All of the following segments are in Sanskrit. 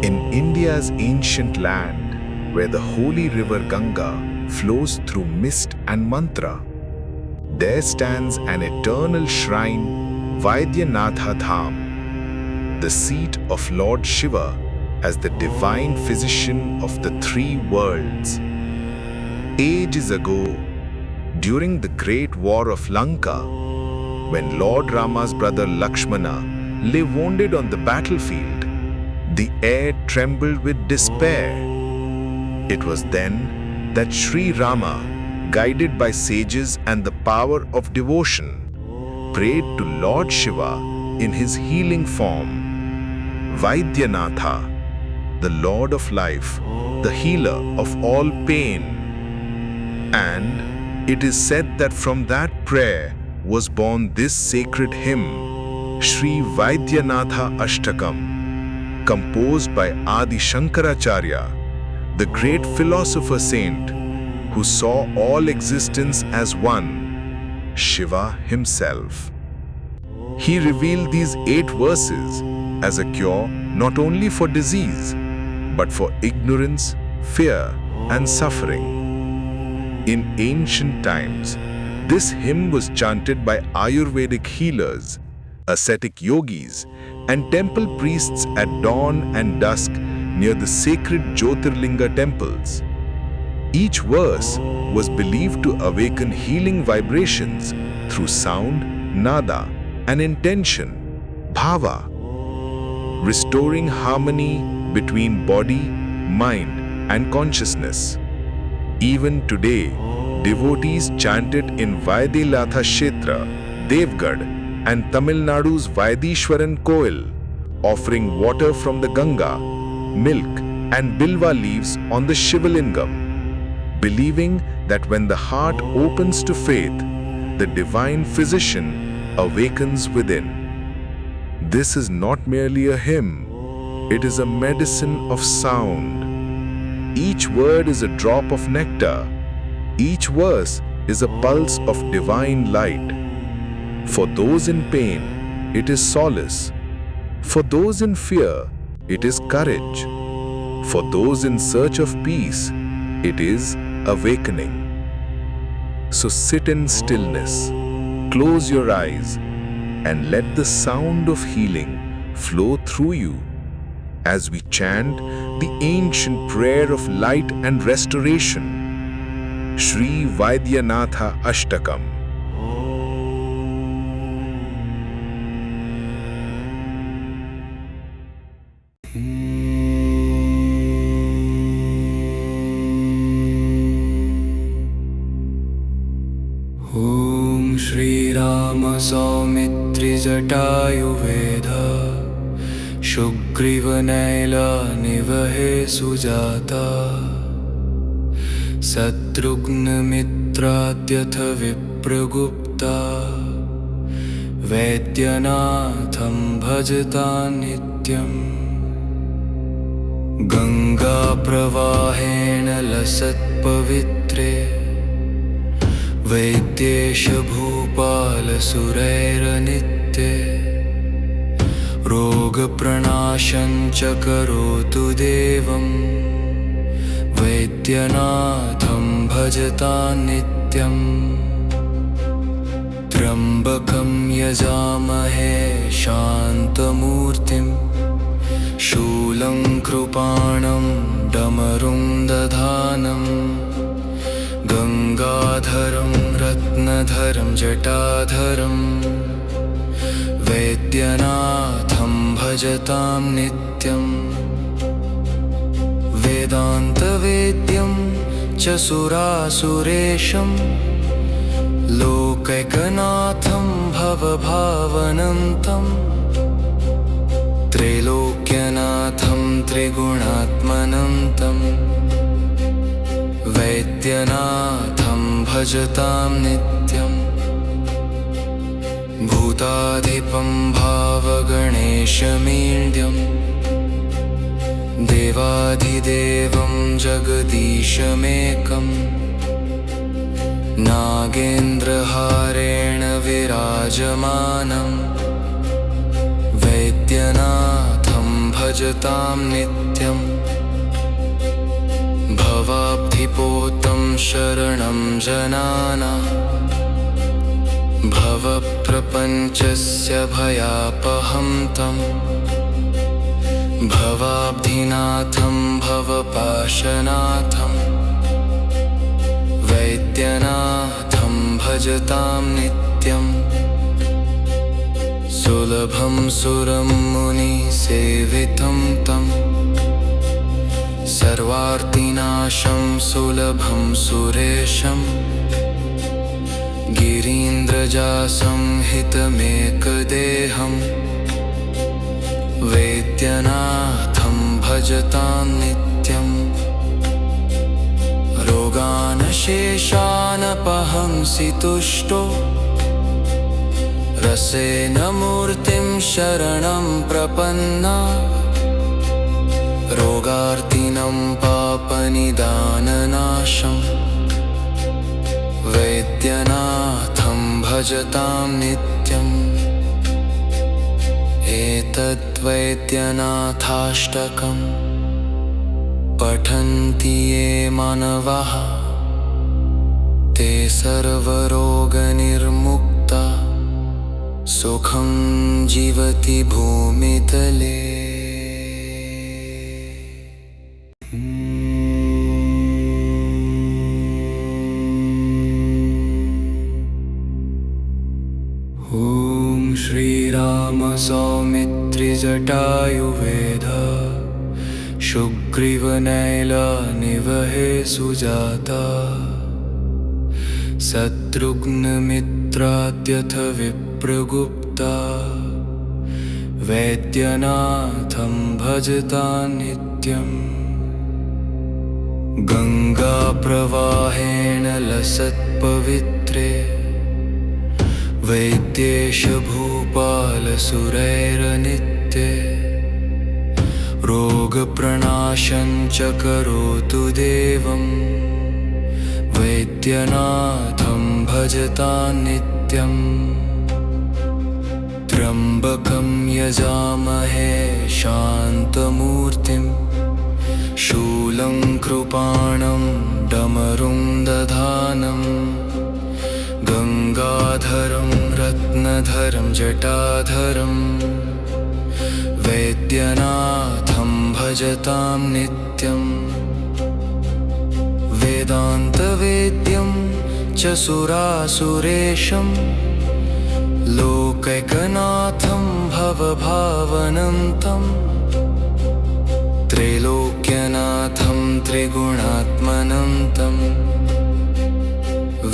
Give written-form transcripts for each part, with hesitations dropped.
In India's ancient land, where the holy river Ganga flows through mist and mantra, there stands an eternal shrine, Vaidyanatha Dham, the seat of Lord Shiva as the divine physician of the three worlds. Ages ago, during the great war of Lanka, when Lord Rama's brother Lakshmana lay wounded on the battlefield, the air trembled with despair. It was then that Sri Rama, guided by sages and the power of devotion, prayed to Lord Shiva in his healing form. Vaidyanatha, the Lord of life, the healer of all pain. And it is said that from that prayer was born this sacred hymn, Sri Vaidyanatha Ashtakam, composed by Adi Shankaracharya, the great philosopher saint who saw all existence as one, Shiva himself. He revealed these 8 verses as a cure not only for disease, but for ignorance, fear, and suffering. In ancient times, this hymn was chanted by Ayurvedic healers, ascetic yogis, and temple priests at dawn and dusk near the sacred Jyotirlinga temples. Each verse was believed to awaken healing vibrations through sound, nada, and intention, bhava, restoring harmony between body, mind, and consciousness. Even today, devotees chant it in Vaidyanatha Kshetra, Devgarh, and Tamil Nadu's Vaidishwaran Koil, offering water from the Ganga, milk, and bilva leaves on the Shivalingam, believing that when the heart opens to faith, the divine physician awakens within. This is not merely a hymn, it is a medicine of sound. Each word is a drop of nectar, each verse is a pulse of divine light. For those in pain, it is solace. For those in fear, it is courage. For those in search of peace, it is awakening. So sit in stillness, close your eyes, and let the sound of healing flow through you as we chant the ancient prayer of light and restoration, Sri Vaidyanatha Ashtakam. ॐ श्रीराम सौमित्रि जटायुवेद शुग्रीवनैला निवहे सुजाता शत्रुघ्नमित्राद्यथ विप्रगुप्ता वैद्यनाथं भजता नित्यम् गङ्गाप्रवाहेण लसत्पवित्रे वैद्येश भूपालसुरैरनित्ये रोगप्रणाशं च करोतु देवं वैद्यनाथं भजता नित्यम् त्र्यम्बकं यजामहे शान्तमूर्तिं शूलं कृपाणं डमरुं दधानम् गंगाधरं रत्नधरं जटाधरं वैद्यनाथं भजतां नित्यम् वेदान्तवेद्यं च सुरासुरेशं लोकैकनाथं भवभावनन्तं त्रैलोक्यनाथं त्रिगुणात्मनन्तं वैद्यनाथं भजतां नित्यम् भूताधिपं भावगणेशमीड्यं देवाधिदेवं जगदीशमेकं नागेन्द्रहारेण विराजमानं वैद्यनाथं भज भजतां नित्यम् भवाब्धिपोतं शरणं जनानां भवप्रपञ्चस्य भयापहं तं भवाब्धिनाथं भवपाशनाथं वैद्यनाथं भजतां नित्यम् सुलभं सुरं मुनिसेवितं तं सर्वार्तिनाशं सुलभं सुरेशं गिरीन्द्रजासंहितमेकदेहं वैद्यनाथं भजतां नित्यम् रोगानशेषानपहंसि तुष्टो रसेन मूर्तिं शरणं प्रपन्ना रोगार्तिनं पापनिदाननाशं वैद्यनाथं भजतां नित्यम् एतद्वैद्यनाथाष्टकं पठन्ति ये मानवाः ते सर्वरोगनिर्मुक्ता सुखं जीवति भूमितले। ॐ श्रीराम सौमित्रिजटायुवेद शुग्रीवनैलानिवहे सुजाता शत्रुघ्नमित्राद्यथ विप्रगुप्ता वैद्यनाथं भजतां नित्यम् गङ्गाप्रवाहेण लसत्पवित्रे वैद्येश भूपालसुरैरनित्ये रोगप्रणाशं च करोतु देवं वैद्यनाथं भजतां नित्यम् त्र्यम्बकं यजामहे शान्तमूर्तिं शूलं कृपाणं डमरुं दधानम् गंगाधरं रत्नधरं जटाधरं वैद्यनाथं भजतां नित्यम् वेदान्तवेद्यं च सुरासुरेशं लोकैकनाथं भवभावनन्तं त्रैलोक्यनाथं त्रिगुणात्मनन्तं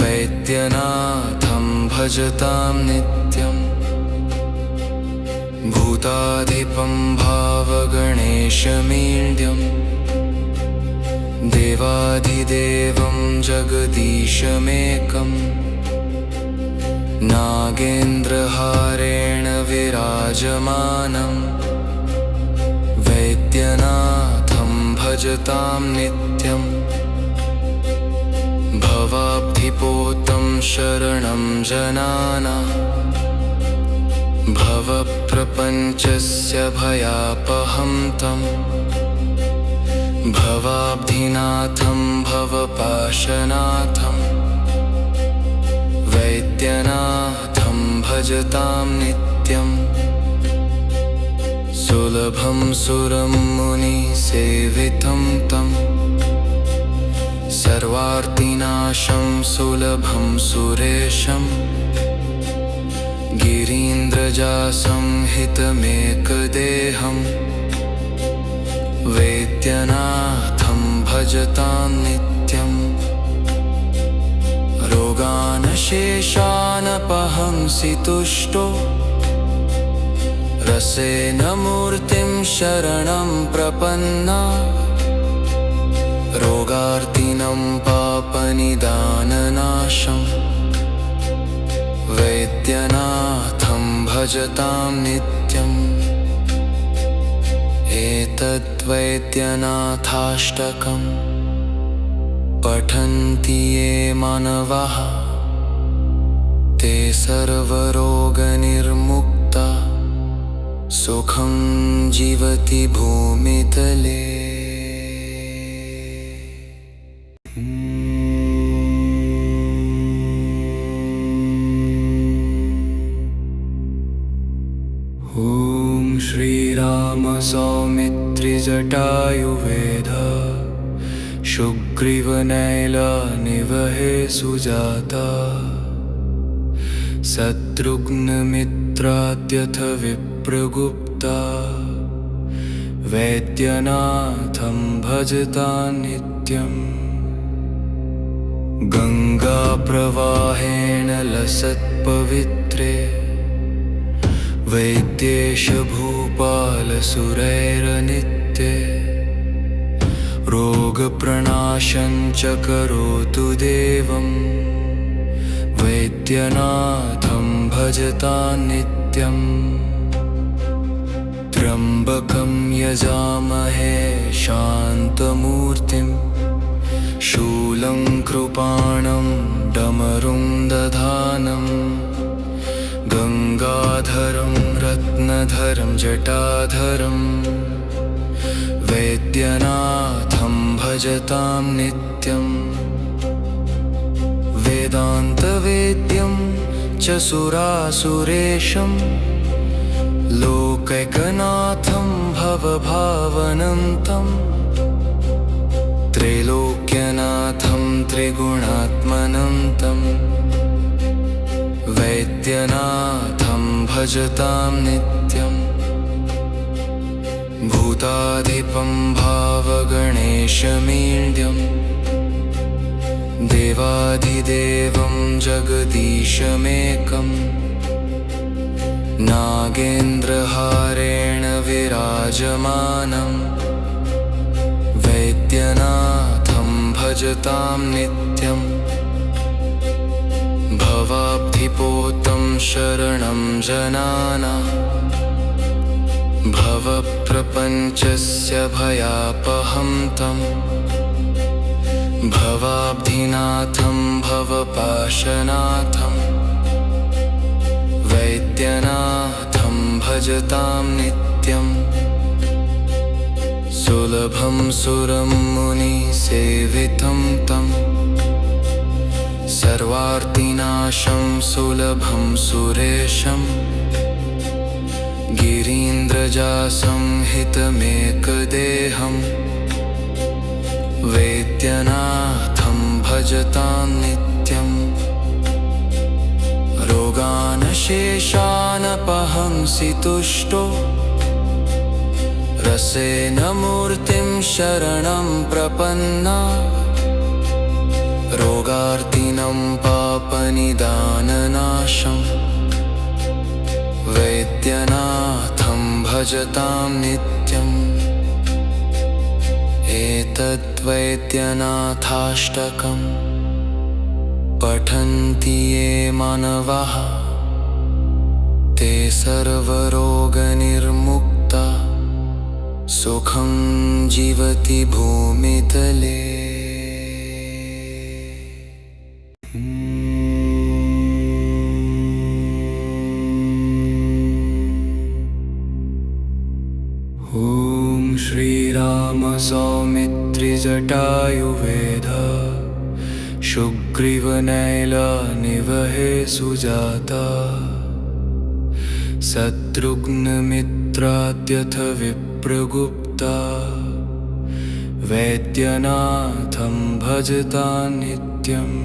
वैद्यनाथं भजतां नित्यम् भूताधिपं भावगणेशमीड्यं देवाधिदेवं जगदीशमेकं नागेन्द्रहारेण विराजमानं वैद्यनाथं भजतां नित्यम् भवाब्धिपोतं शरणं जनानां भवप्रपञ्चस्य भयापहं तं भवाब्धिनाथं भवपाशनाथं वैद्यनाथं भजतां नित्यम् सुलभं सुरं मुनिसेवितं तं सर्वार्तिनाशं सुलभं सुरेशं गिरीन्द्रजासंहितमेकदेहं वैद्यनाथं भजतां नित्यम् रोगानशेषानपहंसि तुष्टो रसेन मूर्तिं शरणं प्रपन्ना रोगार्तिनं पापनिदाननाशं वैद्यनाथं भजतां नित्यम् एतद्वैद्यनाथाष्टकं पठन्ति ये मानवाः ते सर्वरोगनिर्मुक्ता सुखं जीवति भूमितले। ॐ श्रीराम सौमित्रि जटायुवेद शुग्रीवनैल निवहे सुजाता शत्रुघ्नमित्राद्यथ विप्रगुप्ता वैद्यनाथं भजता नित्यम्। गङ्गाप्रवाहेण लसत्पवित्रे वैद्येश भूपालसुरैरनित्ये रोगप्रणाशं च करोतु देवं वैद्यनाथं भजतां नित्यम्। त्र्यम्बकं यजामहे शान्तमूर्तिं शूलं कृपाणं डमरुं दधानं गङ्गाधरं रत्नधरं जटाधरं वैद्यनाथं भजतां नित्यम्। वेदान्तवेद्यं च सुरासुरेशं लोकैकनाथं भवभावनन्तं त्रैलोक्यनाथं त्रिगुणात्मनन्तं वैद्यनाथं भजतां नित्यम्। भूताधिपं भावगणेशमीड्यं देवाधिदेवं जगदीशमेकं नागेन्द्रहारेण विराजमानं वैद्यनाथं भजतां नित्यम्। भवाब्धिपोतं शरणं जनानां भवप्रपञ्चस्य भयापहं तं भवाब्धिनाथं भवपाशनाथं वैद्यनाथं भजतां नित्यम्। सुलभं सुरं मुनिसेवितं तं सर्वार्तिनाशं सुलभं सुरेशं गिरीन्द्रजासंहितमेकदेहं वैद्यनाथं भजतां नित्यम्। रोगानशेषानपहंसि तुष्टो रसेन मूर्तिं शरणं प्रपन्ना रोगार्तिनं पापनिदाननाशं वैद्यनाथं भजतां नित्यम्। एतद्वैद्यनाथाष्टकं पठन्ति ये मानवाः ते सर्वरोगनिर्मुक्ता सुखं जीवति भूमितले। ॐ श्रीराम सौमित्रि जटायुवेद शुग्रीवनैल निवहे सुजाता शत्रुघ्नमित्राद्यथ विप्रगुप्ता वैद्यनाथं भजतां नित्यम्।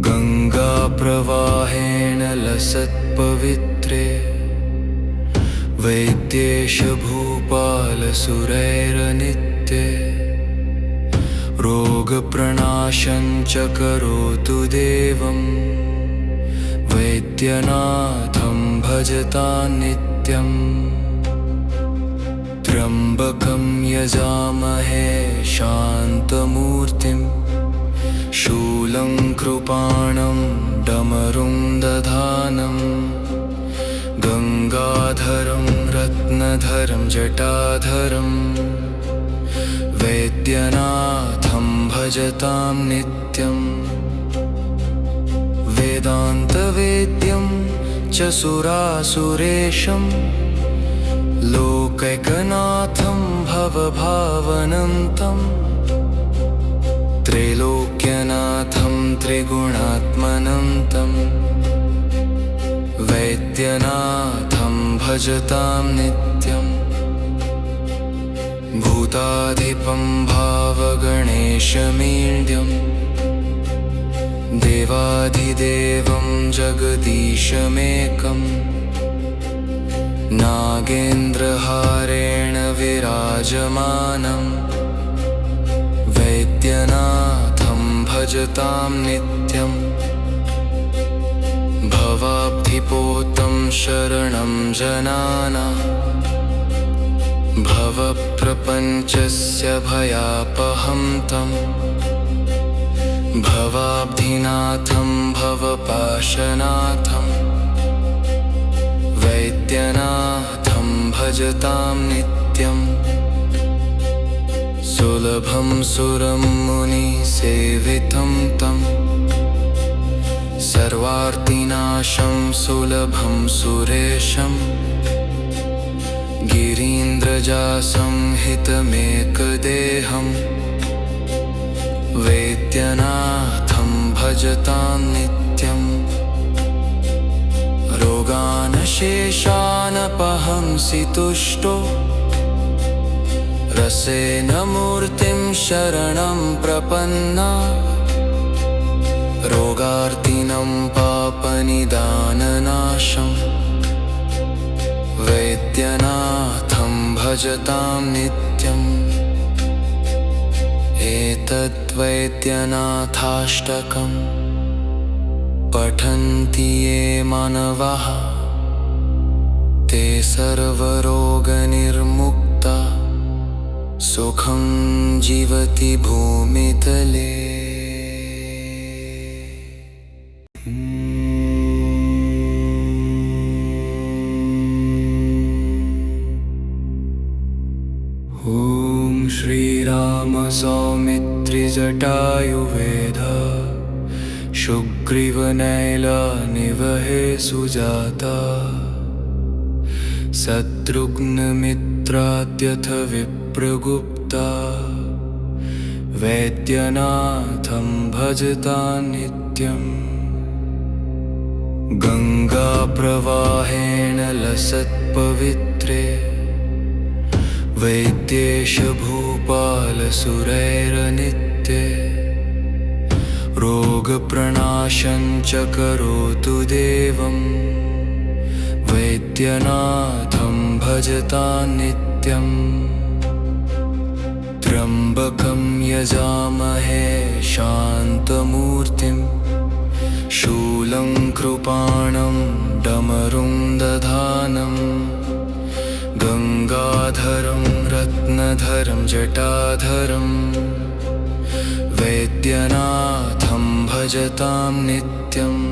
गङ्गाप्रवाहेण लसत्पवित्रे वैद्येश भूपालसुरैरनित्ये रोगप्रणाशं च करोतु देवं वैद्यनाथं भजतां नित्यम्। त्र्यम्बकं यजामहे शान्तमूर्तिं शूलं कृपाणं डमरुं दधानं गङ्गाधरं रत्नधरं जटाधरं वैद्यनाथं भजतां नित्यम्। वेदान्तवेद्यं च च सुरासुरेशं लोकैकनाथं भवभावनन्तं त्रैलोक्यनाथं त्रिगुणात्मनन्तं वैद्यनाथं भजतां नित्यम् भूताधिपं भावगणेशमीड्यं देवाधिदेवं जगदीशमेकं नागेन्द्रहारेण विराजमानं वैद्यनाथं भजतां नित्यम् भवाब्धिपोतं शरणं जनानां भवप्रपञ्चस्य भयापहं तं भवाब्धिनाथं भवपाशनाथं वैद्यनाथं भजतां नित्यम् सुलभं सुरं मुनिसेवितं तं सर्वार्तिनाशं सुलभं सुरेशं गिरीन्द्रजासंहितमेकदेहं वैद्यनाथं भजतां नित्यम् रोगानशेषानपहंसि तुष्टो रसेन मूर्तिं शरणं प्रपन्ना रोगार्तिनं पापनिदाननाशं वैद्यनाथं भजतां नित्यम् एतद्वैद्यनाथाष्टकं पठन्ति ये मानवाः ते सर्वरोगनिर्मुक्ता सुखं जीवति भूमितले। ॐ श्रीराम सौमित्रिजटायुवेद शुग्रीवनैलनिवहे सुजाता शत्रुघ्नमित्राद्यथ विप्रगुप्ता वैद्यनाथं भजतां नित्यम् गङ्गाप्रवाहेण लसत्पवित्रे वैद्येश भूपालसुरैरनित्ये रोगप्रणाशं च करोतु देवं वैद्यनाथं भजतां नित्यम् त्र्यम्बकं यजामहे शान्तमूर्तिं शूलं कृपाणं डमरुं दधानं गङ्गाधरं रत्नधरं जटाधरं वैद्यनाथं भजतां नित्यम्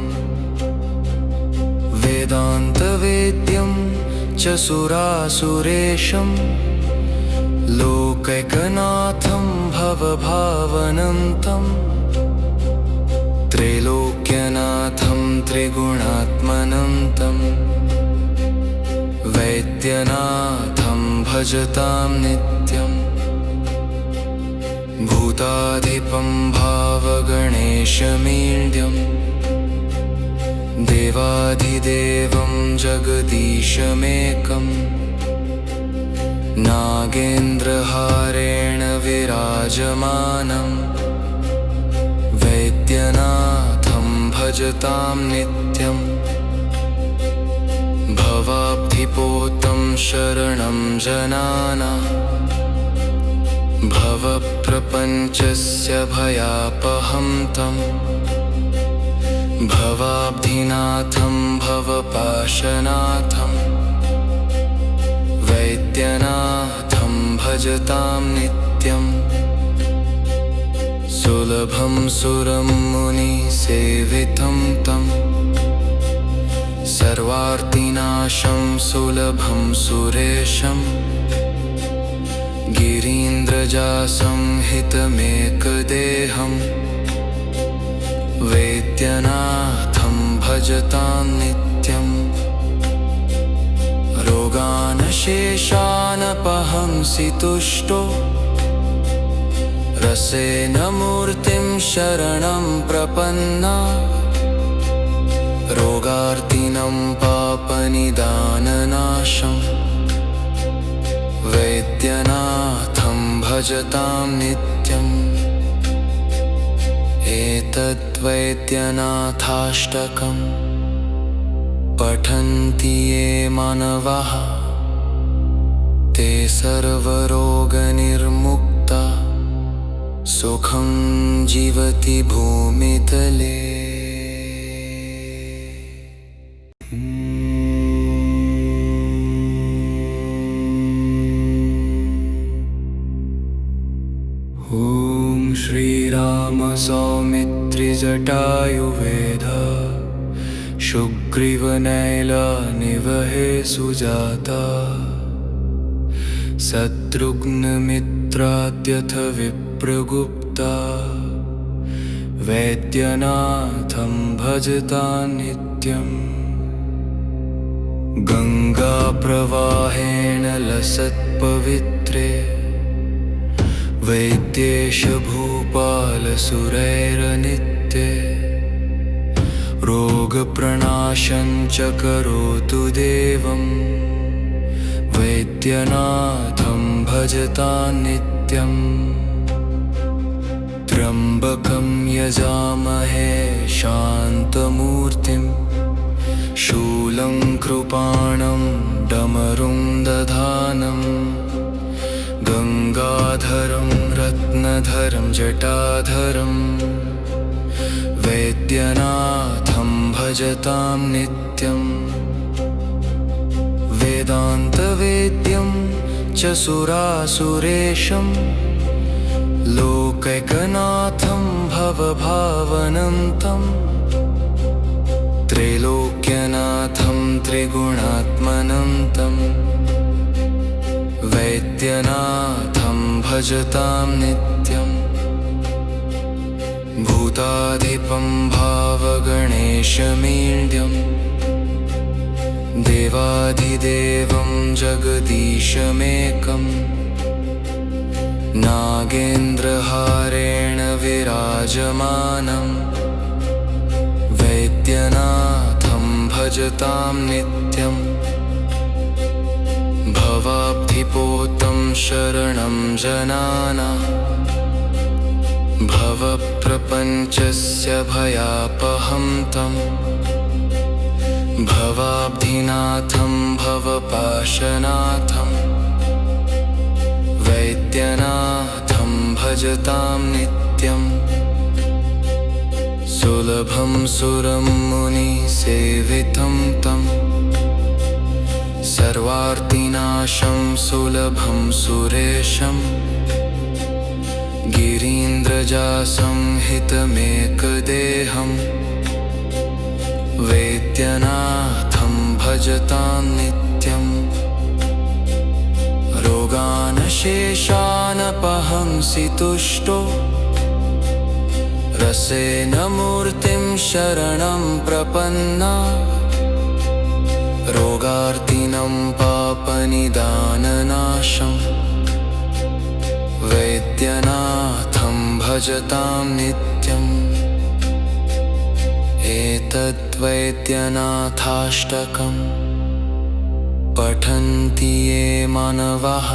वेदान्तवेद्यं च सुरासुरेशं लोकैकनाथं भवभावनन्तं त्रैलोक्यनाथं त्रिगुणात्मनन्तं वैद्यनाथं भजतां नित्यम् भूताधिपं भावगणेशमीड्यं देवाधिदेवं जगदीशमेकं नागेन्द्रहारेण विराजमानं वैद्यनाथं भजतां नित्यम् भवाब्धिपोतं शरणं जनानां भवप्रपञ्चस्य भयापहं तं भवाब्धिनाथं भवपाशनाथं वैद्यनाथं भजतां नित्यम् सुलभं सुरं मुनिसेवितं तं सर्वार्तिनाशं सुलभं सुरेशं गिरीन्द्रजासंहितमेकदेहं वैद्यनाथं भजतां नित्यम् रोगानशेषानपहंसि तुष्टो रसेन मूर्तिं शरणं प्रपन्ना रोगार्तिनं पापनिदाननाशं वैद्यनाथं भजतां नित्यम् एतद्वैद्यनाथाष्टकं पठन्ति ये मानवाः ते सर्वरोगनिर्मुक्ता सुखं जीवति भूमितले। ॐ श्रीराम सौमित्रि जटायुवेद शुग्रीवनैलनिवहे सुजाता शत्रुघ्नमित्राद्यथ विप्रगुप्ता वैद्यनाथं भजता नित्यम् गङ्गाप्रवाहेण लसत्पवित्रे वैद्येश भूपालसुरैरनित्ये रोगप्रणाशं च करोतु देवं वैद्यनाथं भजतां नित्यम् त्र्यम्बकं यजामहे शान्तमूर्तिं शूलं कृपाणं डमरुं दधानम् गंगाधरं रत्नधरं जटाधरं वैद्यनाथं भजतां नित्यम् वेदान्तवेद्यं च सुरासुरेशं लोकैकनाथं भवभावनन्तं त्रैलोक्यनाथं त्रिगुणात्मनन्तं वैद्यनाथं भजतां नित्यम् भूताधिपं भावगणेशमीड्यं देवाधिदेवं जगदीशमेकं नागेन्द्रहारेण विराजमानं वैद्यनाथं भजतां नित्यम् भवाब्धिपोतं शरणं जनानां भवप्रपञ्चस्य भयापहं तं भवाब्धिनाथं भवपाशनाथं वैद्यनाथं भजतां नित्यम् सुलभं सुरं मुनिसेवितं तं सर्वार्तिनाशं सुलभं सुरेशं गिरीन्द्रजासंहितमेकदेहं वैद्यनाथं भजतां नित्यम् रोगानशेषानपहंसि तुष्टो रसेन मूर्तिं शरणं प्रपन्ना रोगार्तिनं पापनिदाननाशं वैद्यनाथं भजतां नित्यम् एतद्वैद्यनाथाष्टकं पठन्ति ये मानवाः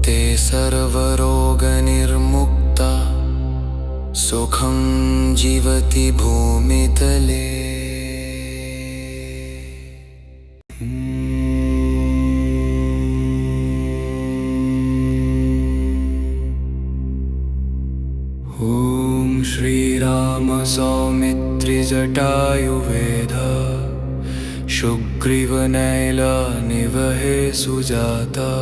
ते सर्वरोगनिर्मुक्ता सुखं जीवति भूमितले। ॐ श्रीराम सौमित्रि जटायुवेद शुग्रीवनैलनिवहे सुजाता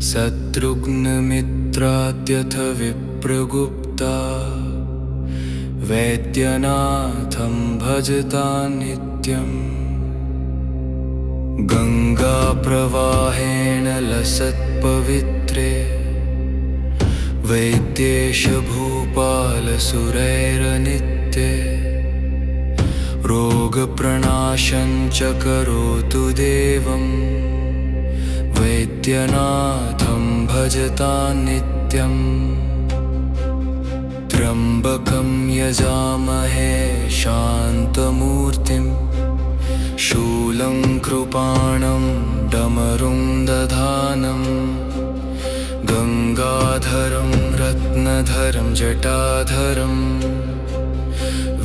शत्रुघ्नमित्राद्यथ विप्रगुप्ता वैद्यनाथं भजतां नित्यम् गङ्गाप्रवाहेण लसत्पवित्रे वैद्येश भूपालसुरैरनित्ये रोगप्रणाशं रोगप्रणाशं च करोतु देवं वैद्यनाथं भजतां नित्यम् त्र्यम्बकं यजामहे शान्तमूर्तिं शूलं कृपाणं डमरुं दधानं गङ्गाधरं रत्नधरं जटाधरं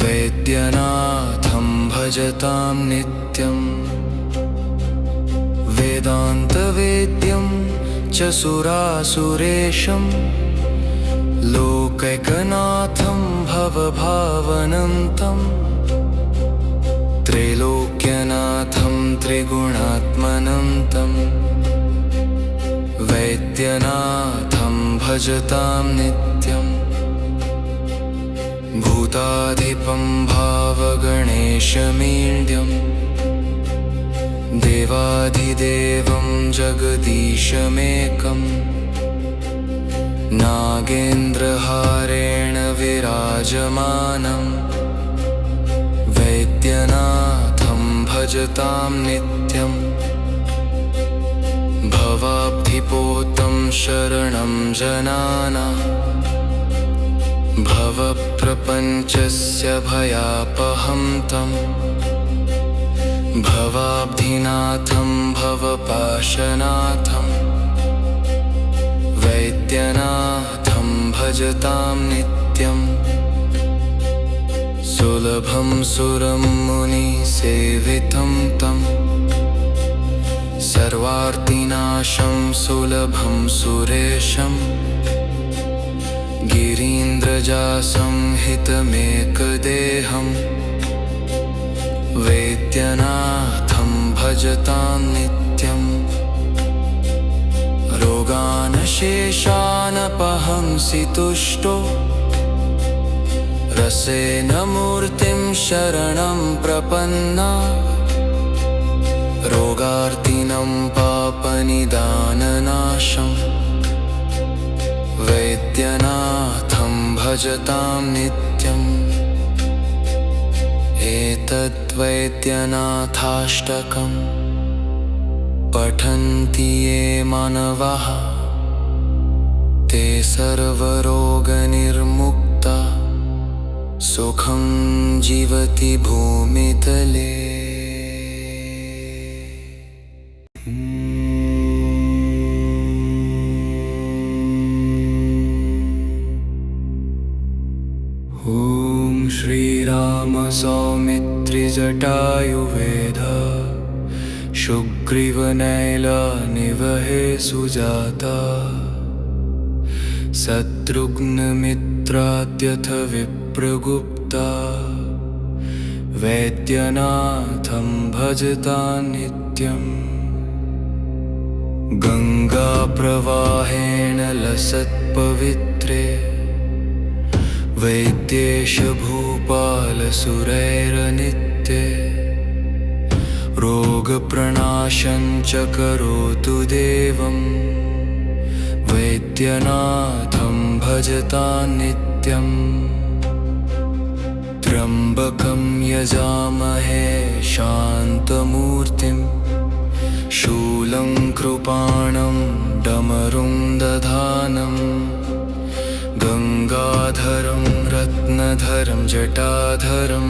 वैद्यनाथं भजतां नित्यम् वेदान्तवेद्यं च सुरासुरेशं लोकैकनाथं भवभावनन्तं त्रैलोक्यनाथं त्रिगुणात्मनन्तं वैद्यनाथं भजतां नित्यम् भूताधिपं भावगणेशमीड्यं देवाधिदेवं जगदीशमेकं नागेन्द्रहारेण विराजमानं वैद्यनाथं भजतां नित्यम् भवाब्धिपोतं शरणं जनानां भवप्रपञ्चस्य भयापहं तं भवाब्धिनाथं भवपाशनाथं वैद्यनाथं भजतां नित्यम् सुलभं सुरं मुनिसेवितं तं सर्वार्तिनाशं सुलभं सुरेशं गिरीन्द्रजासंहितमेकदेहं वैद्यनाथं भजतां नित्यम् रोगानशेषानपहंसि तुष्टो रसेन मूर्तिं शरणं प्रपन्ना रोगार्तिनं पापनिदाननाशं वैद्यनाथं भजतां नित्यम् एतद्वैद्यनाथाष्टकं पठन्ति ये मानवाः ते सर्वरोगनिर्मुक्ता सुखं जीवति भूमितले। ॐ श्रीराम सौमित्रिजटायुवेद शुग्रीवनैलानिवहे सुजाता शत्रुघ्नमित्राद्यथ विप्रगुप्ता वैद्यनाथं भजतां नित्यम् गङ्गाप्रवाहेण लसत्पवित्रे वैद्येश भूपालसुरैरनित्ये रोगप्रणाशं च करोतु देवं वैद्यनाथं भजतां नित्यम् त्र्यम्बकं यजामहे शान्तमूर्तिं शूलं कृपाणं डमरुं दधानं गङ्गाधरं रत्नधरं जटाधरं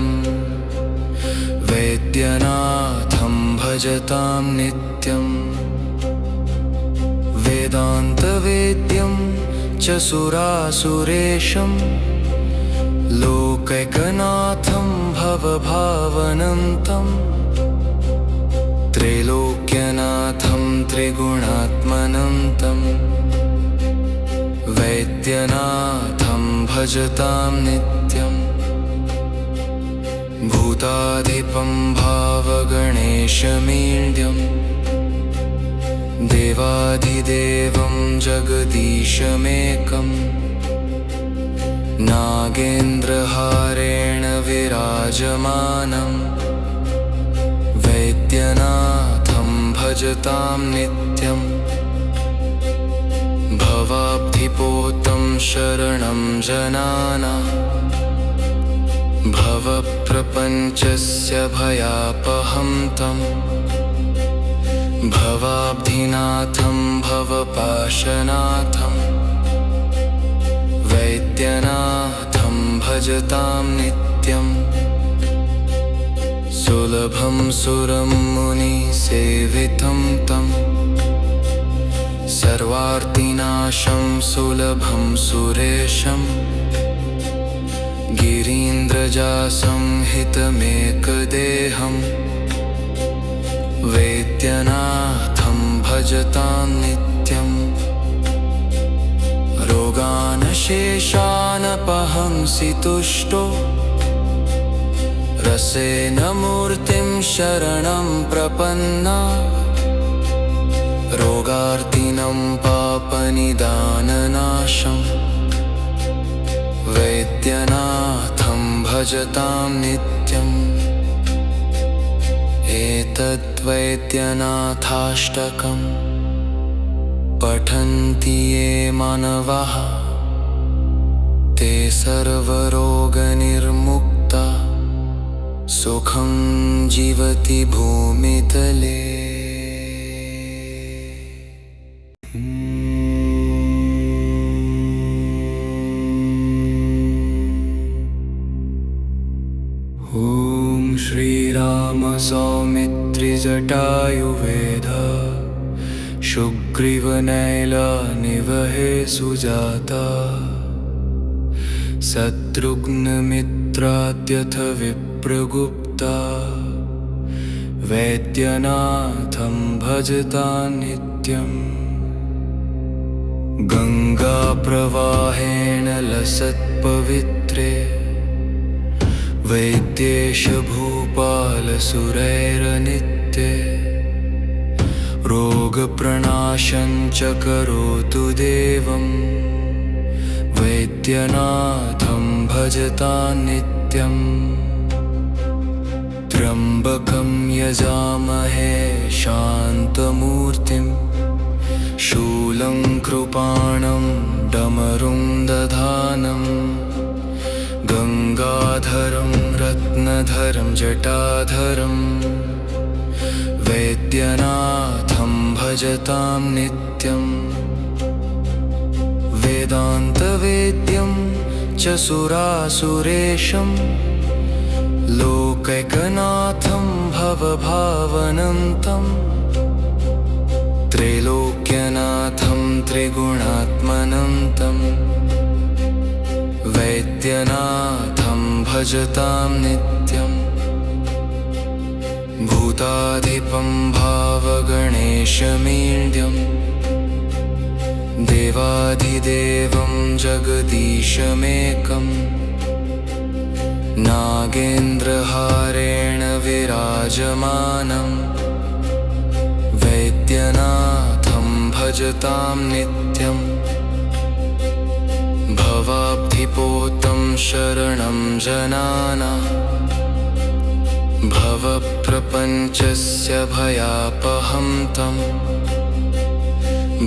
वैद्यनाथं भजतां नित्यम् वेदान्तवेद्यं च सुरासुरेशं लोकैकनाथं भवभावनन्तं त्रैलोक्यनाथं त्रिगुणात्मनन्तं वैद्यनाथं भजतां नित्यम् भूताधिपं भावगणेशमीड्यं देवाधिदेवं जगदीशमेकं नागेन्द्रहारेण विराजमानं वैद्यनाथं भजतां नित्यम् भवाब्धिपोतं शरणं जनानां भवप्रपञ्चस्य भयापहं तं भवाब्धिनाथं भवपाशनाथं वैद्यनाथं भजतां नित्यं सुलभं सुरं मुनिसेवितं तं सर्वार्तिनाशं सुलभं सुरेशं गिरीन्द्रजासंहितमेकदेहं वैद्यनाथं भजतां नित्यं रोगानशेषानपहंसि तुष्टो रसेन मूर्तिं शरणं प्रपन्ना रोगार्तिनं पापनिदाननाशं वैद्यनाथं भजतां नित्यम् एतद्वैद्यनाथाष्टकं पठन्ति ये मानवाः ते सर्वरोगनिर्मुक्ता सुखं जीवति भूमितले। ॐ श्रीराम सौमित्रिजटायुवेद शुग्रीवनैलनिवहे सुजाता शत्रुघ्नमित्राद्यथ विप्रगुप्ता वैद्यनाथं भजतां नित्यम् गङ्गाप्रवाहेण लसत्पवित्रे वैद्येश भूपालसुरैरनित्ये रोगप्रणाशं च करोतु देवं वैद्यनाथं भजतां नित्यम् त्र्यम्बकं यजामहे शान्तमूर्तिं शूलं कृपाणं डमरुं दधानं गङ्गाधरं रत्नधरं जटाधरं वैद्यनाथं भजतां नित्यम् वेदान्तवेद्यं च सुरासुरेशं लोकैकनाथं भवभावनन्तं त्रैलोक्यनाथं त्रिगुणात्मनन्तं वैद्यनाथं भजतां नित्यम् भूताधिपं भावगणेशमीड्यं देवाधिदेवं जगदीशमेकं नागेन्द्रहारेण विराजमानं वैद्यनाथं भजतां नित्यम् भवाब्धिपोतं शरणं जनानां भवप्रपञ्चस्य भयापहं तं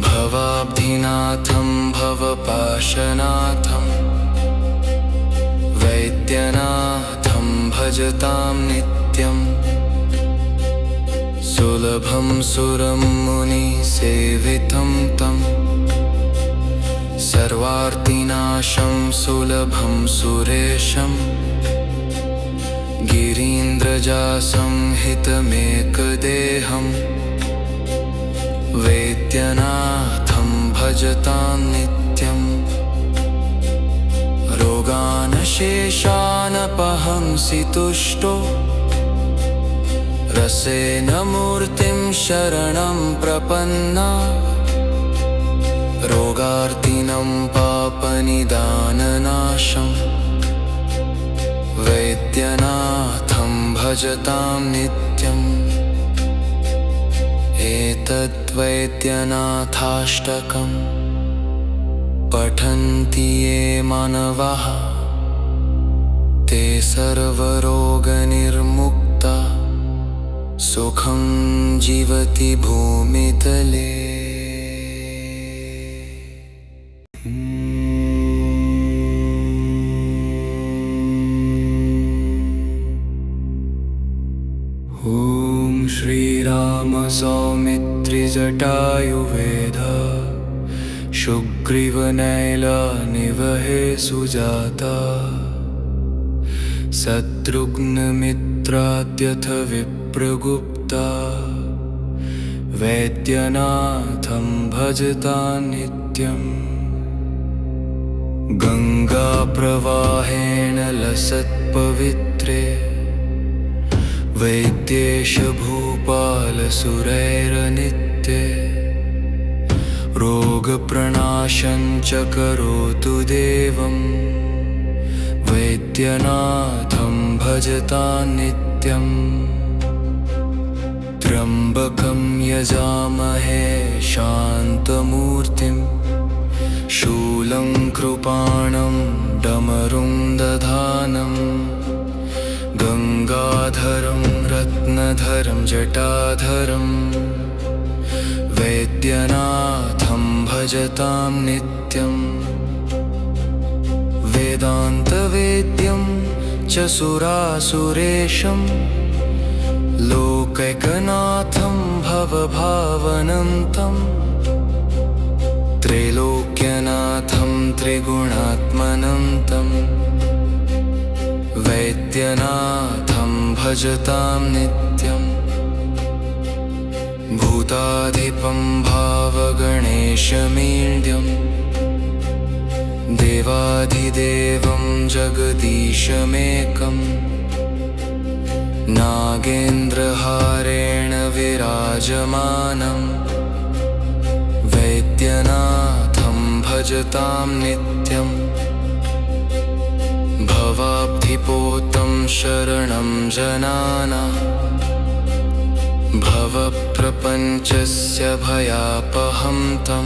भवाब्धिनाथं भवपाशनाथं वैद्यनाथं भजतां नित्यं सुलभं सुरं मुनिसेवितं तं सर्वार्तिनाशं सुलभं सुरेशं गिरीन्द्रजासंहितमेकदेहं वैद्यनाथं भजतां नित्यं रोगानशेषानपहंसि तुष्टो रसेन मूर्तिं शरणं प्रपन्ना रोगार्तिनं पापनिदाननाशं वैद्यनाथं भजतां नित्यम् एतद्वैद्यनाथाष्टकं पठन्ति ये मानवाः ते सर्वरोगनिर्मुक्ता सुखं जीवति भूमितले। सौमित्रिजटायुवेद शुग्रीवनैलानिवहे सुजाता शत्रुघ्नमित्राद्यथ विप्रगुप्ता वैद्यनाथं भजता नित्यम् गङ्गाप्रवाहेण लसत्पवित्रे वैद्येश भूपालसुरैरनित्ये रोगप्रणाशं च करोतु देवं वैद्यनाथं भजता नित्यम् त्र्यम्बकं यजामहे शान्तमूर्तिं शूलं कृपाणं डमरुं दधानं गङ्गाधरं रत्नधरं जटाधरं वैद्यनाथं भजतां नित्यम् वेदान्तवेद्यं च सुरासुरेशं लोकैकनाथं भवभावनन्तं त्रैलोक्यनाथं त्रिगुणात्मनन्तं वैद्यनाथं भजतां नित्यम् भूताधिपं भावगणेशमीड्यं देवाधिदेवं जगदीशमेकं नागेन्द्रहारेण विराजमानं वैद्यनाथं भजतां नित्यम् भवाब्धिपोतं शरणं जनानां भवप्रपञ्चस्य भयापहं तं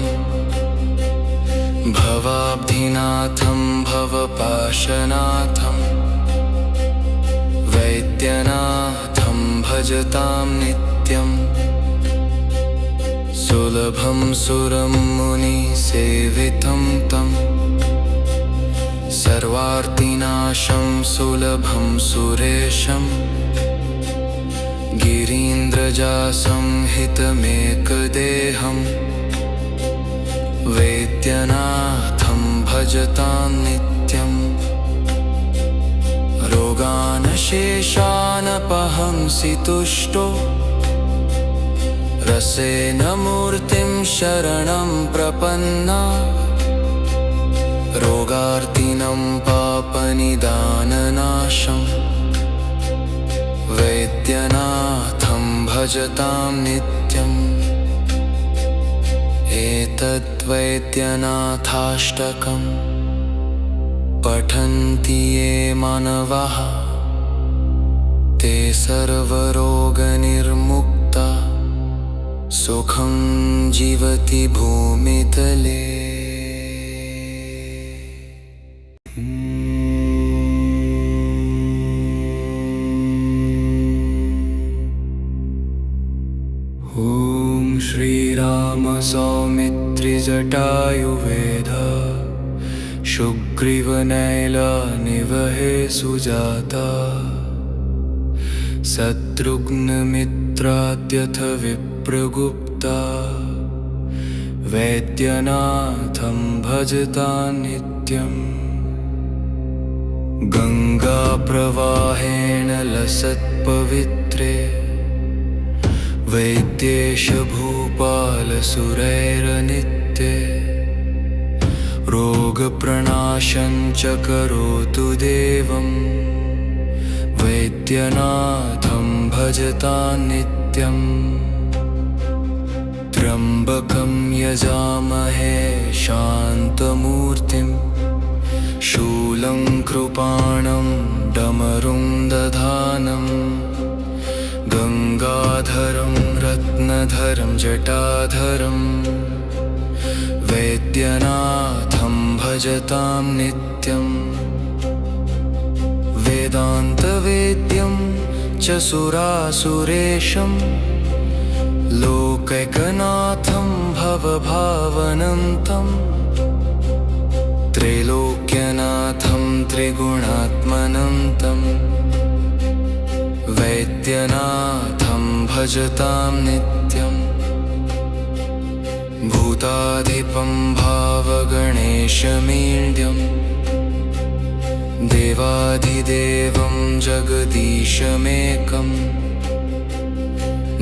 भवाब्धिनाथं भवपाशनाथं वैद्यनाथं भजतां नित्यम् सुलभं सुरं मुनिसेवितं तं सर्वार्तिनाशं सुलभं सुरेशं गिरीन्द्रजासंहितमेकदेहं वैद्यनाथं भजतां नित्यम् रोगानशेषानपहंसि तुष्टो रसेन मूर्तिं शरणं प्रपन्ना रोगार्तिनं पापनिदाननाशं वैद्यनाथं भजतां नित्यम् एतद्वैद्यनाथाष्टकं पठन्ति ये मानवाः ते सर्वरोगनिर्मुक्ता सुखं जीवति भूमितले। ॐ श्रीराम सौमित्रिजटायुवेद शुग्रीवनैलानिवहे सुजाता शत्रुघ्नमित्राद्यथ विप्रगुप्ता वैद्यनाथं भजता नित्यम् गङ्गाप्रवाहेण लसत्पवित्रे वैद्येश भूपालसुरैरनित्ये रोगप्रणाशं च करोतु देवं वैद्यनाथं भजता नित्यम् त्र्यम्बकं यजामहे शान्तमूर्तिं शूलं कृपाणं डमरुं दधानं गङ्गाधरं रत्नधरं जटाधरं वैद्यनाथं भजतां नित्यम् वेदान्तवेद्यं च सुरासुरेशं लोकैकनाथं भवभावनन्तं त्रैलोक्यनाथं त्रिगुणात्मनन्तं वैद्यनाथं भजतां नित्यम् भूताधिपं भावगणेशमीड्यम् देवाधिदेवं जगदीशमेकम्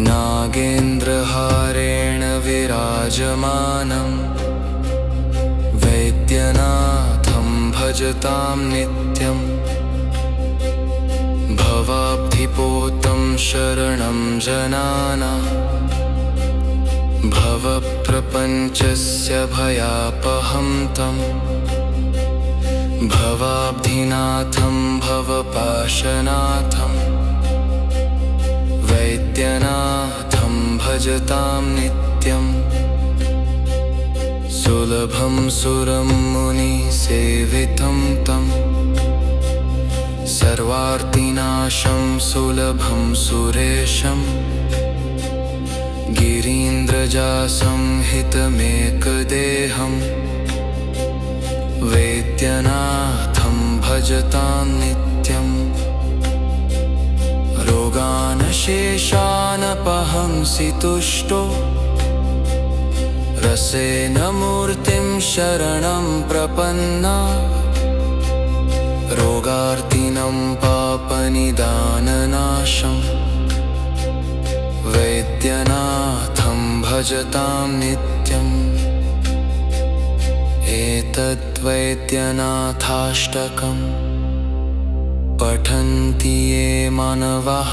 नागेन्द्रहारेण विराजमानं वैद्यनाथं भजतां नित्यम् भवाब्धिपोतं शरणं जनानां भवप्रपञ्चस्य भयापहं तं भवाब्धिनाथं भवपाशनाथं वैद्यनाथं भजतां नित्यम् सुलभं सुरं मुनिसेवितं तं सर्वार्तिनाशं सुलभं सुरेशं गिरीन्द्रजासंहितमेकदेहं वैद्यनाथं भजतां नित्यम् रोगानशेषानपहंसि तुष्टो रसेन मूर्तिं शरणं प्रपन्ना रोगार्तिनं पापनिदाननाशं वैद्यनाथं भजतां नित्यम् एतद्वैद्यनाथाष्टकं पठन्ति ये मानवाः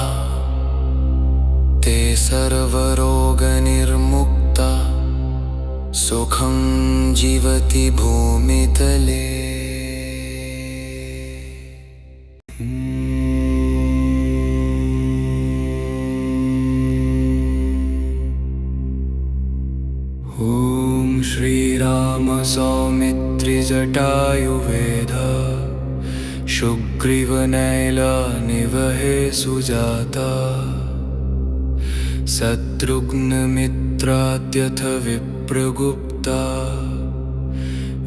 ते सर्वरोगनिर्मुक्ता सुखं जीवति भूमितले। ॐ श्रीराम सौमित्रिजटायुवेद शुग्रीवनैलानिवहे सुजाता शत्रुघ्नमित्राद्यथ विप्रगुप्ता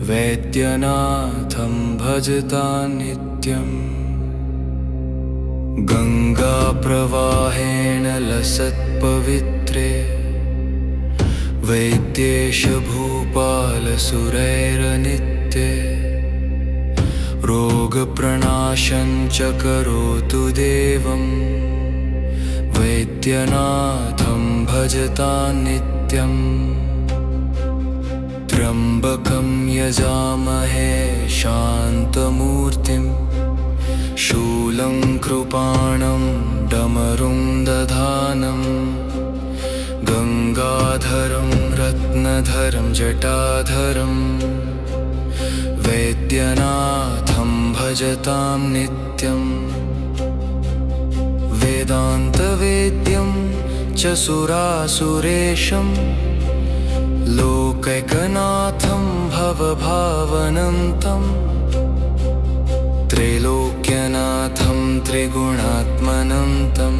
वैद्यनाथं भजतां नित्यम् गङ्गाप्रवाहेण लसत्पवित्रे वैद्येश भूपालसुरैरनित्ये रोगप्रणाशं च करोतु देवं वैद्यनाथं भजतां नित्यम् त्र्यम्बकं यजामहे शान्तमूर्तिं शूलं कृपाणं डमरुं दधानं गङ्गाधरं रत्नधरं जटाधरं वैद्यनाथं भजतां नित्यम् वेदान्तवेद्यं च सुरासुरेशं लोकैकनाथं भवभावनन्तं त्रैलोक्यनाथं त्रिगुणात्मनन्तं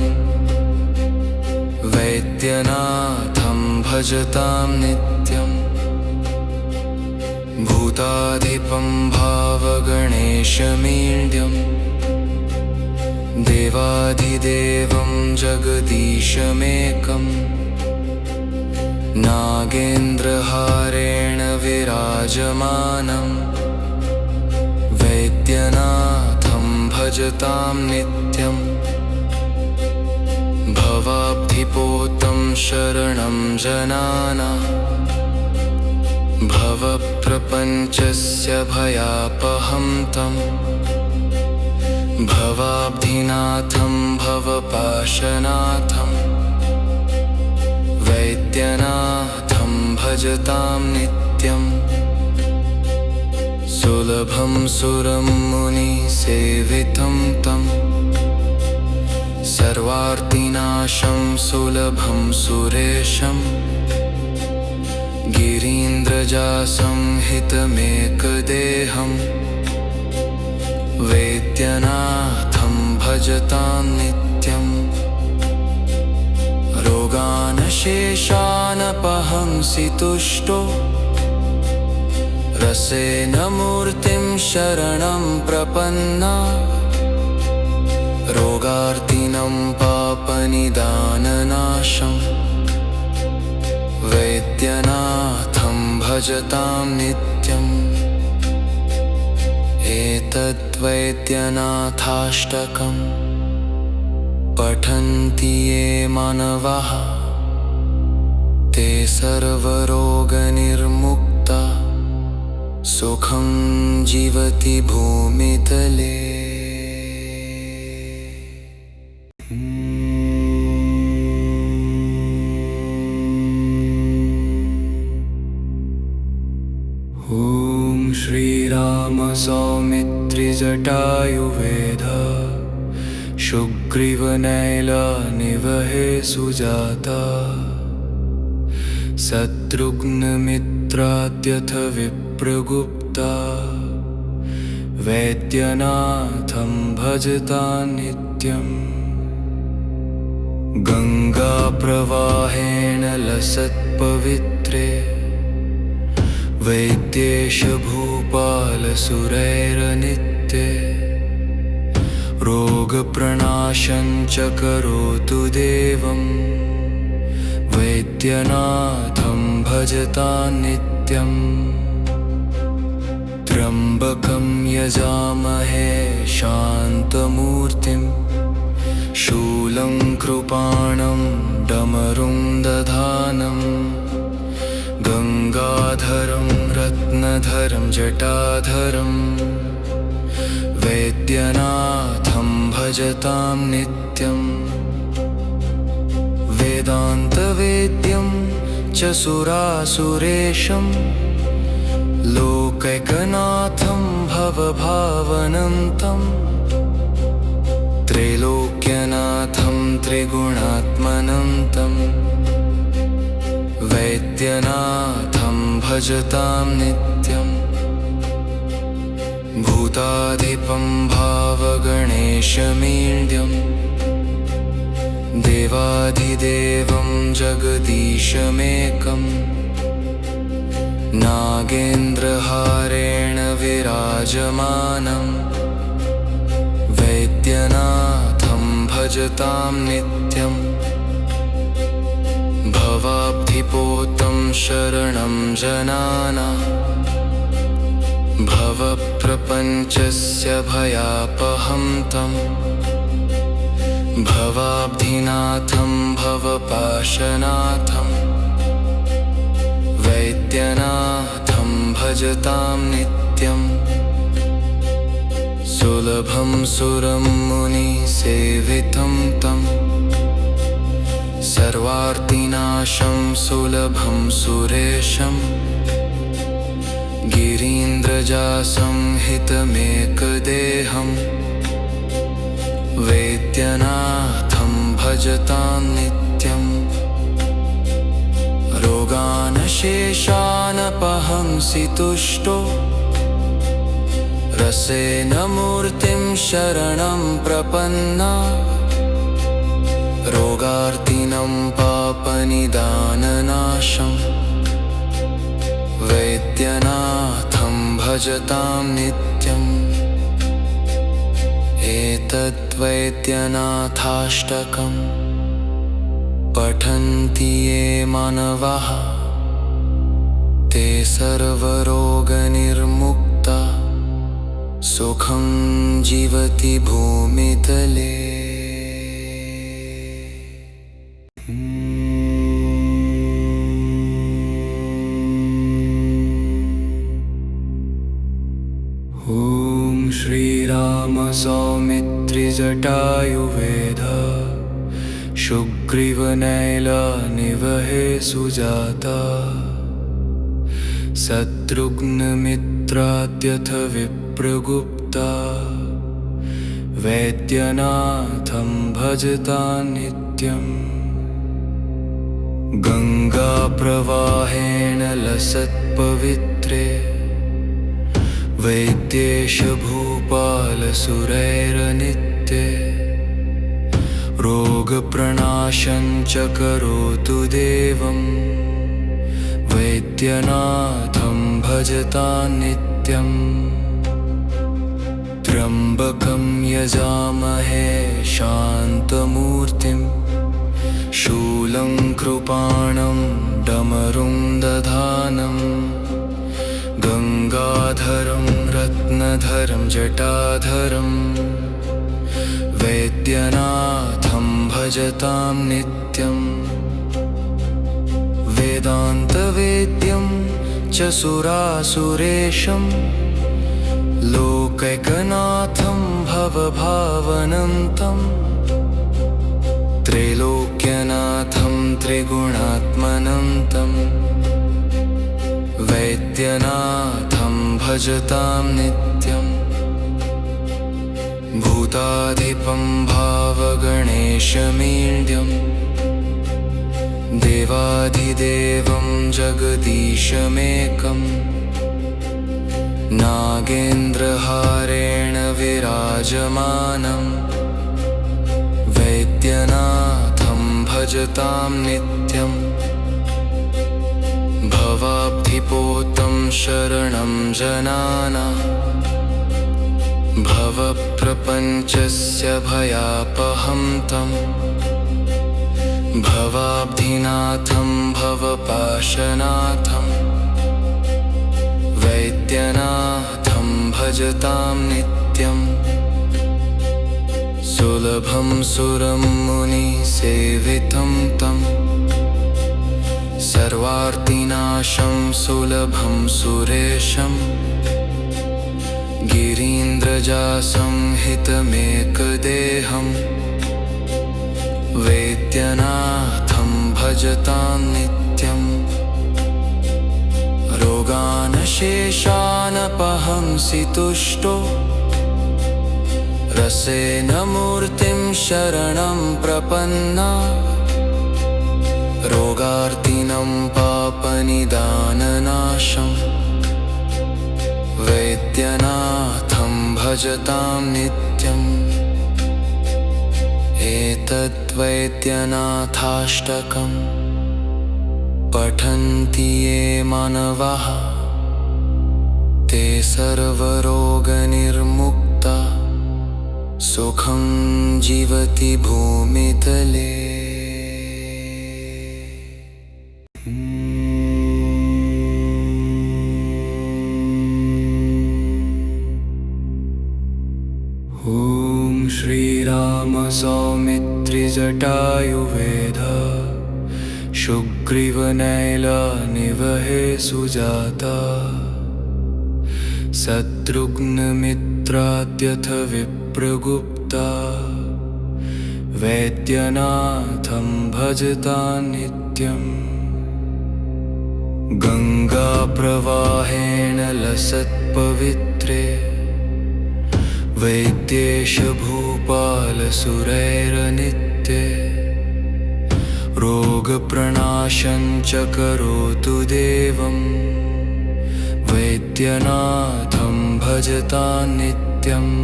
वैद्यनाथं भजतां नित्यम् भूताधिपं भावगणेशमीड्यं देवाधिदेवं जगदीशमेकं नागेन्द्रहारेण विराजमानं वैद्यनाथं भजतां नित्यम् भवाब्धिपोतं शरणं जनानां भवप्रपञ्चस्य भयापहं तं भवाब्धिनाथं भवपाशनाथं वैद्यनाथं भजतां नित्यम् सुलभं सुरं मुनिसेवितं तं सर्वार्तिनाशं सुलभं सुरेशं गिरीन्द्रजासंहितमेकदेहं वैद्यनाथं भजतां नित्यम् रोगानशेषानपहंसि तुष्टो रसेन मूर्तिं शरणं प्रपन्ना रोगार्तिनं पापनिदाननाशम् वैद्यनाथं भजतां नित्यम् एतद्वैद्यनाथाष्टकम् पठन्ति ये मानवाः ते सर्वरोगनिर्मुक्ता सुखं जीवति भूमितले। ॐ श्रीराम सौमित्रि जटायुवेद शुग्रीवनैल निवहे सुजाता शत्रुघ्नमित्राद्यथ विप्रगुप्ता वैद्यनाथं भजता नित्यम् गङ्गाप्रवाहेण लसत्पवित्रे वैद्येश भूपालसुरैरनित्ये रोगप्रणाशं च करोतु देवं वैद्यनाथं भजतां नित्यम् त्र्यम्बकं यजामहे शान्तमूर्तिं शूलं कृपाणं डमरुं दधानं गङ्गाधरं रत्नधरं जटाधरं वैद्यनाथं भजतां नित्यम् वेदान्तवेद्यं च सुरासुरेशं लोकैकनाथं भवभावनन्तं त्रैलोक्यनाथं त्रिगुणात्मनन्तं वैद्यनाथं भजतां नित्यम् भूताधिपं भावगणेशमीड्यं देवाधिदेवं जगदीशमेकं नागेन्द्रहारेण विराजमानं वैद्यनाथं भजतां नित्यम् भवाब्धिपोतं शरणं जनानां भवप्रपञ्चस्य भयापहं तं भवाब्धिनाथं भवपाशनाथं वैद्यनाथं भजतां नित्यम् सुलभं सुरं मुनिसेवितं तं सर्वार्तिनाशं सुलभं सुरेशं गिरीन्द्रजासंहितमेकदेहं वैद्यनाथं भजतां नित्यम् रोगानशेषानपहंसि तुष्टो रसेन मूर्तिं शरणं प्रपन्ना रोगार्तिनं पापनिदाननाशं वैद्यनाथं भजतां नित्यम् एतद्वैद्यनाथाष्टकम् पठन्ति ये मानवाः ते सर्वरोगनिर्मुक्ता सुखं जीवति भूमितले। ॐ श्रीराम सौमित्रि जटायुवेद शुग्रीवनैल निवहे सुजाता शत्रुघ्नमित्राद्यथ विप्रगुप्ता वैद्यनाथं भजतां नित्यम् गङ्गाप्रवाहेण लसत्पवित्रे वैद्येश भूपालसुरैरनित्ये रोगप्रणाशं च करोतु देवं वैद्यनाथं भजतां नित्यम् त्र्यम्बकं यजामहे शान्तमूर्तिं जटाधरं वैद्यनाथं भजतां नित्यम् वेदान्तवेद्यं च सुरासुरेशं लोकैकनाथं भवभावनन्तं त्रैलोक्यनाथं त्रिगुणात्मनन्तं वैद्यनाथं भजतां नित्यम् भूताधिपं भावगणेशमीड्यं देवाधिदेवं जगदीशमेकं नागेन्द्रहारेण विराजमानं वैद्यनाथं भजतां नित्यम् भवाब्धिपोतं शरणं जनानां भवप्रपञ्चस्य भयापहं तं भवाब्धिनाथं भवपाशनाथं वैद्यनाथं भजतां नित्यम् सुलभं सुरं मुनिसेवितं तं सर्वार्तिनाशं सुलभं सुरेशं गिरीन्द्रजासंहितमेकदेहं वैद्यनाथं भजतां नित्यम् रोगानशेषानपहंसि तुष्टो रसेन मूर्तिं शरणं प्रपन्ना रोगार्तिनं पापनिदाननाशं वैद्यनाथं भजतां नित्यम् एतद्वैद्यनाथाष्टकं पठन्ति ये मानवाः ते सर्वरोगनिर्मुक्ता सुखं जीवति भूमितले। ॐ श्रीराम सौमित्रिजटायुवेद शुग्रीवनैलानिवहे सुजाता शत्रुघ्नमित्राद्यथ विप्रगुप्ता वैद्यनाथं भजतां नित्यम् गङ्गाप्रवाहेण लसत्पवित्रे वैद्येश भूपालसुरैरनित्ये रोगप्रणाशं च करोतु देवं वैद्यनाथं भजतां नित्यम्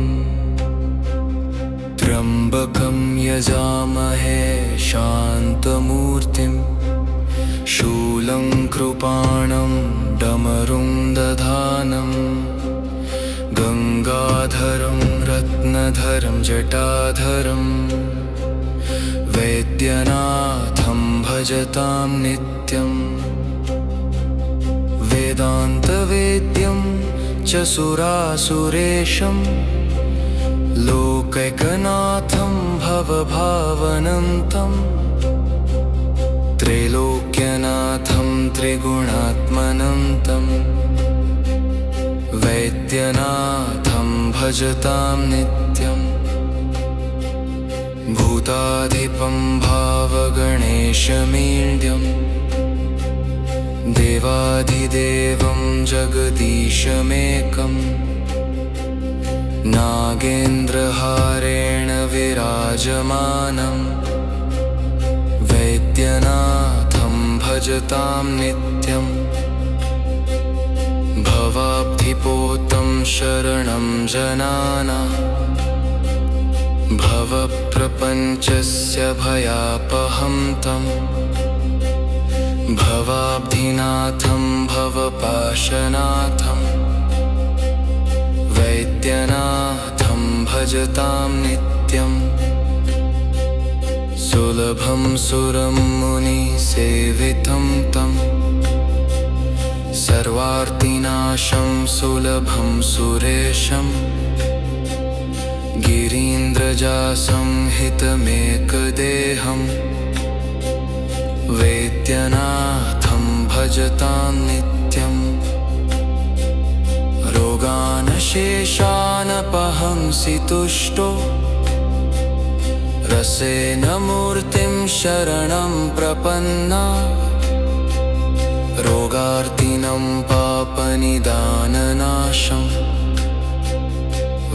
त्र्यम्बकं यजामहे शान्तमूर्तिं शूलं कृपाणं डमरुं दधानम् गङ्गाधरं रत्नधरं जटाधरं वैद्यनाथं भजतां नित्यम् वेदान्तवेद्यं च सुरासुरेशं लोकैकनाथं भवभावनन्तं त्रैलोक्यनाथं त्रिगुणात्मनन्तं वैद्यनाथं भजतां नित्यम् भूताधिपं भावगणेशमीड्यं देवाधिदेवं जगदीशमेकं नागेन्द्रहारेण विराजमानं वैद्यनाथं भजतां नित्यम् भवाब्धिपोतं शरणं जनानां भवप्रपञ्चस्य भयापहं तं भवाब्धिनाथं भवपाशनाथं वैद्यनाथं भजतां नित्यम् सुलभं सुरं मुनिसेवितं तं सर्वार्तिनाशं सुलभं सुरेशं गिरीन्द्रजासंहितमेकदेहं वैद्यनाथं भजतां नित्यम् रोगानशेषानपहंसि तुष्टो रसेन मूर्तिं शरणं प्रपन्ना रोगार्तिनं पापनिदाननाशं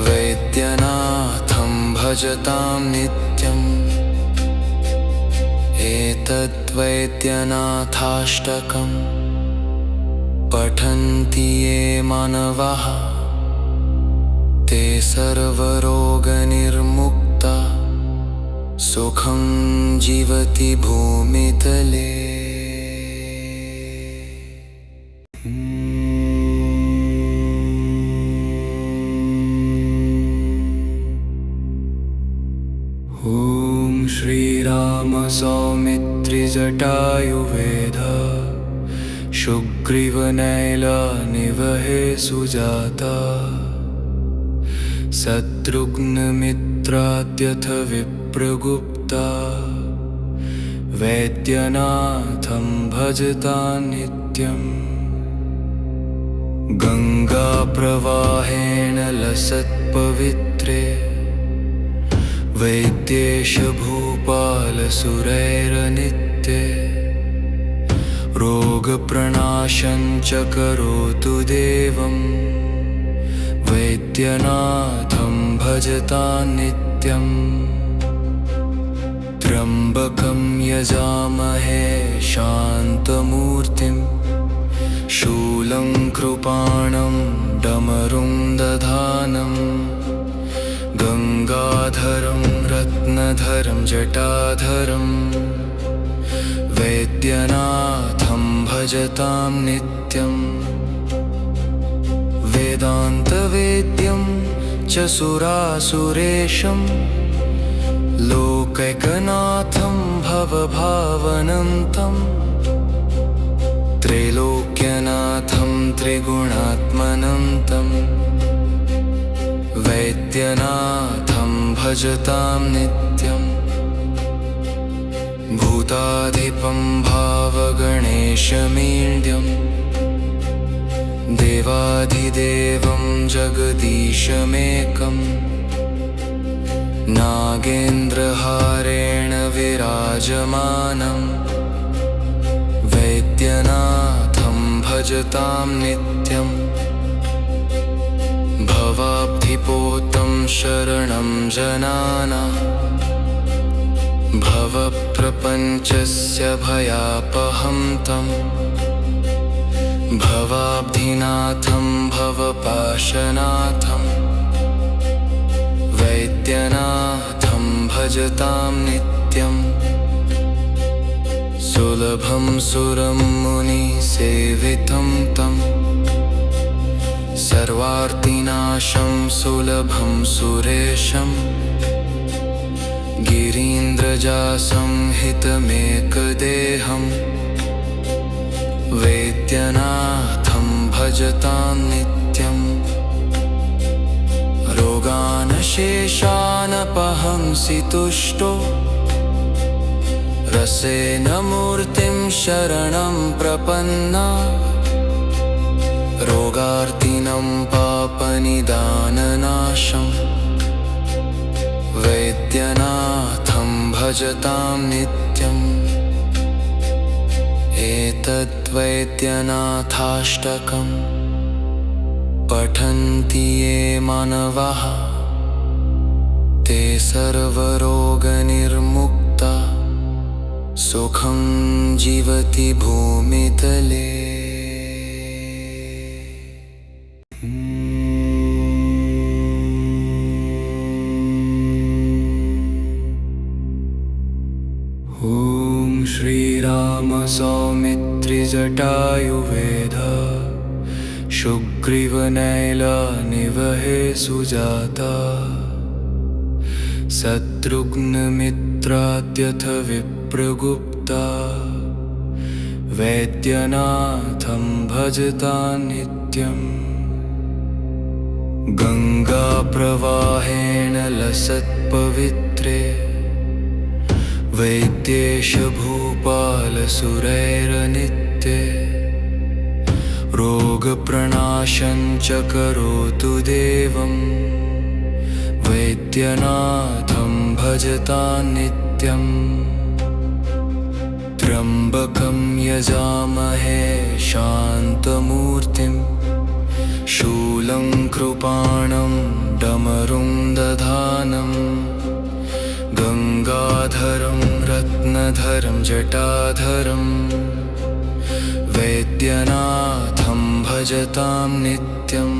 वैद्यनाथं भजतां नित्यम् एतद्वैद्यनाथाष्टकम् पठन्ति ये मानवाः ते सर्वरोगनिर्मुक्ता सुखं जीवति भूमितले। ॐ श्रीराम सौमित्रिजटायुवेद शुग्रीवनैलानिवहे सुजाता शत्रुघ्नमित्राद्यथ विप्रगुप्ता वैद्यनाथं भजतां नित्यम् गङ्गाप्रवाहेण लसत्पवित्रे वैद्येश भूपालसुरैरनित्ये रोगप्रणाशं च करोतु देवं वैद्यनाथं भजतां नित्यम् त्र्यम्बकं यजामहे शान्तमूर्तिं शूलं कृपाणं डमरुं दधानम् गङ्गाधरं रत्नधरं जटाधरं वैद्यनाथं भजतां नित्यम् वेदान्तवेद्यं च सुरासुरेशं लोकैकनाथं भवभावनन्तं त्रैलोक्यनाथं त्रिगुणात्मनन्तं वैद्यनाथं भजतां नित्यम् भूताधिपं भावगणेशमीड्यं देवाधिदेवं जगदीशमेकं नागेन्द्रहारेण विराजमानं वैद्यनाथं भजतां नित्यम् भवाब्धिपोतं शरणं जनानां भवप्रपञ्चस्य भयापहं तं भवाब्धिनाथं भवपाशनाथं वैद्यनाथं भजतां नित्यम् सुलभं सुरं मुनिसेवितं तं सर्वार्तिनाशं सुलभं सुरेशं गिरीन्द्रजासंहितमेकदेहं वैद्यनाथं भजतां नित्यम् रोगानशेषानपहंसि तुष्टो रसेन मूर्तिं शरणं प्रपन्ना रोगार्तिनं पापनिदाननाशं वैद्यनाथं भजतां नित्यम् एतद्वैद्यनाथाष्टकम् पठन्ति ये मानवाः ते सर्वरोगनिर्मुक्ता सुखं जीवति भूमितले। ॐ श्रीराम सौमित्रिजटायुवेद शुग्रीवनैलानिवहे सुजाता शत्रुघ्नमित्राद्यथ विप्रगुप्ता वैद्यनाथं भजतां नित्यम् गङ्गाप्रवाहेण लसत्पवित्रे वैद्येश भूपालसुरैरनित्ये रोगप्रणाशं च करोतु देवं वैद्यनाथं भजतां नित्यम् त्र्यम्बकं यजामहे शान्तमूर्तिं शूलं कृपाणं डमरुं दधानं गङ्गाधरं रत्नधरं जटाधरं वैद्यनाथं भजतां नित्यम्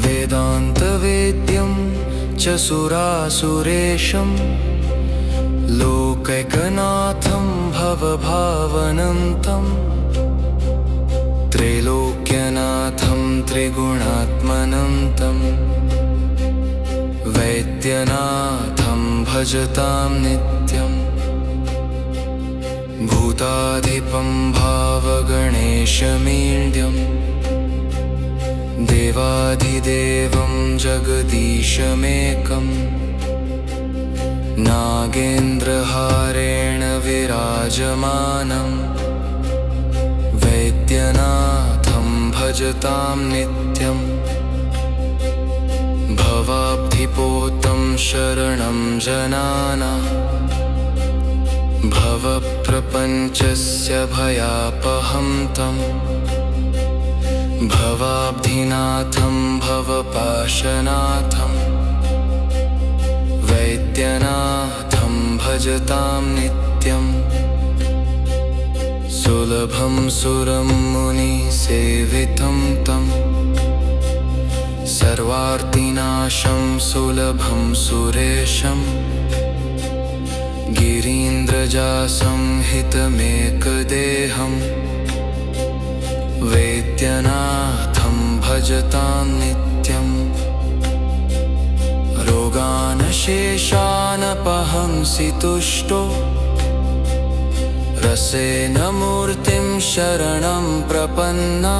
वेदान्तवेद्यं च सुरासुरेशं लोकैकनाथं भवभावनन्तं त्रैलोक्यनाथं त्रिगुणात्मनन्तं वैद्यनाथं भजतां नित्यम् भूताधिपं भावगणेशमीड्यं देवाधिदेवं जगदीशमेकं नागेन्द्रहारेण विराजमानं वैद्यनाथं भजतां नित्यम् भवाब्धिपोतं शरणं जनानां भवप्रपञ्चस्य भयापहं तं भवाब्धिनाथं भवपाशनाथं वैद्यनाथं भजतां नित्यम् सुलभं सुरं मुनिसेवितं तं सर्वार्तिनाशं सुलभं सुरेशं गिरीन्द्रजासंहितमेकदेहं वैद्यनाथं भजतां नित्यम् रोगानशेषानपहंसि तुष्टो रसेन मूर्तिं शरणं प्रपन्ना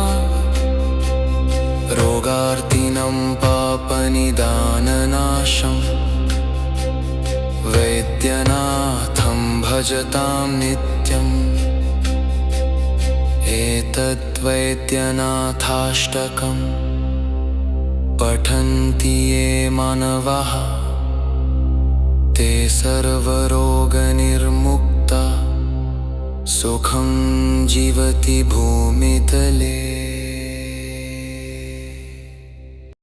रोगार्तिनं पापनिदाननाशं वैद्यनाथं भजतां नित्यम् एतद्वैद्यनाथाष्टकं पठन्ति ये मानवाः ते सर्वरोगनिर्मुक्ता सुखं जीवति भूमितले।